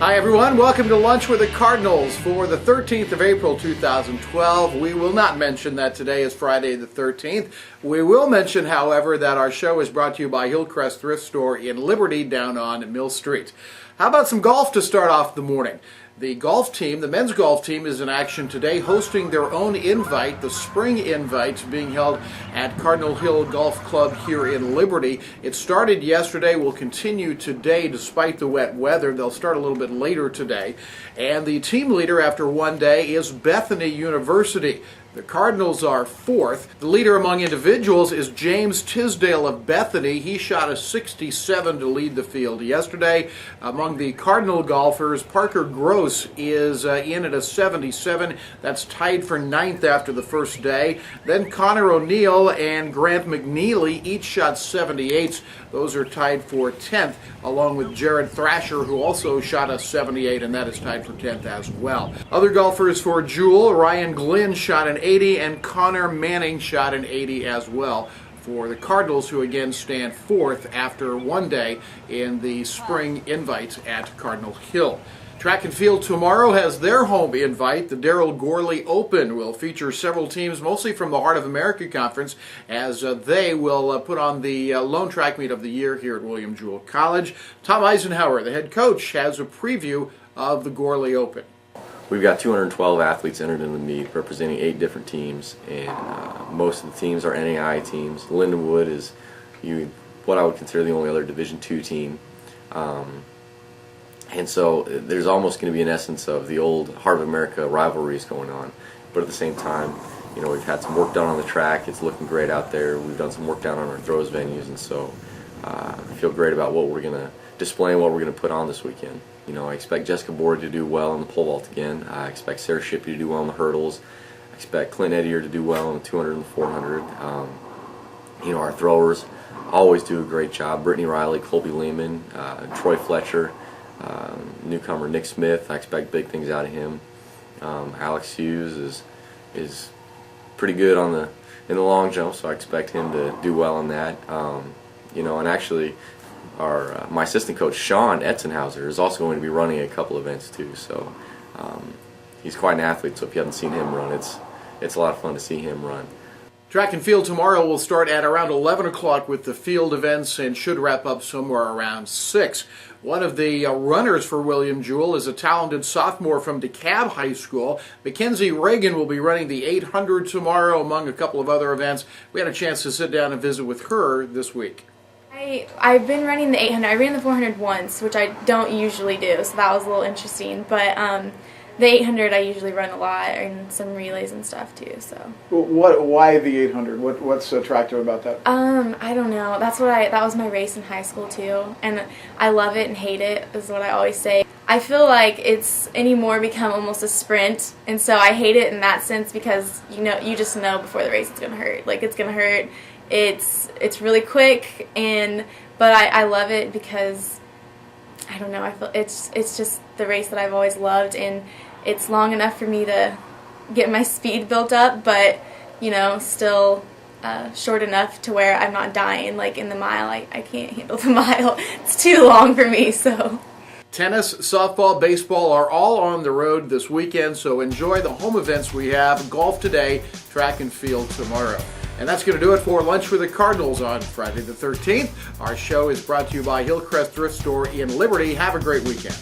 Hi everyone, welcome to Lunch with the Cardinals for the 13th of April 2012. We will not mention that today is Friday the 13th. We will mention, however, that our show is brought to you by Hillcrest Thrift Store in Liberty down on Mill Street. How about some golf to start off the morning? The golf team, the men's golf team, is in action today, hosting their own invite, the Spring Invite, being held at Cardinal Hill Golf Club here in Liberty. It started yesterday, will continue today despite the wet weather. They'll start a little bit later today. And the team leader after one day is Bethany University. The Cardinals are fourth. The leader among individuals is James Tisdale of Bethany. He shot a 67 to lead the field yesterday. Among the Cardinal golfers, Parker Gross is in at a 77. That's tied for ninth after the first day. Then Connor O'Neill and Grant McNeely each shot 78s. Those are tied for 10th, along with Jared Thrasher, who also shot a 78, and that is tied for 10th as well. Other golfers for Jewel, Ryan Glynn shot an 80, and Connor Manning shot an 80 as well for the Cardinals, who again stand fourth after one day in the Spring Invite at Cardinal Hill. Track and field tomorrow has their home invite. The Darrell Gorley Open will feature several teams, mostly from the Heart of America Conference, as they will put on the lone track meet of the year here at William Jewell College. Tom Eisenhauer, the head coach, has a preview of the Gorley Open. We've got 212 athletes entered in the meet, representing 8 different teams, and most of the teams are NAI teams. Lindenwood is what I would consider the only other Division II team. And so there's almost going to be an essence of the old Heart of America rivalries going on. But at the same time, you know, we've had some work done on the track. It's looking great out there. We've done some work down on our throws venues, and so I feel great about what we're going to display and what we're going to put on this weekend. You know, I expect Jessica Board to do well in the pole vault again. I expect Sarah Shippey to do well in the hurdles. I expect Clint Edier to do well in the 200 and 400. You know, our throwers always do a great job. Brittany Riley, Colby Lehman, Troy Fletcher, newcomer Nick Smith. I expect big things out of him. Alex Hughes is pretty good in the long jump, so I expect him to do well in that. You know, and actually, my assistant coach Sean Eisenhauer is also going to be running a couple events too. So he's quite an athlete. So if you haven't seen him run, it's a lot of fun to see him run. Track and field tomorrow will start at around 11 o'clock with the field events and should wrap up somewhere around 6. One of the runners for William Jewell is a talented sophomore from DeKalb High School. McKenzie Reagan will be running the 800 tomorrow, among a couple of other events. We had a chance to sit down and visit with her this week. I've been running the 800. I ran the 400 once, which I don't usually do, so that was a little interesting. But the 800 I usually run a lot, and some relays and stuff too. So. Why the 800? What's attractive about that? I don't know. That was my race in high school too, and I love it and hate it is what I always say. I feel like it's anymore become almost a sprint, and so I hate it in that sense because you just know before the race it's gonna hurt. Like it's gonna hurt. It's really quick, but I love it because I don't know. I feel it's just the race that I've always loved, and it's long enough for me to get my speed built up, but still short enough to where I'm not dying. Like in the mile, I can't handle the mile. It's too long for me. So. Tennis, softball, baseball are all on the road this weekend, so enjoy the home events we have. Golf today, track and field tomorrow. And that's going to do it for Lunch with the Cardinals on Friday the 13th. Our show is brought to you by Hillcrest Thrift Store in Liberty. Have a great weekend.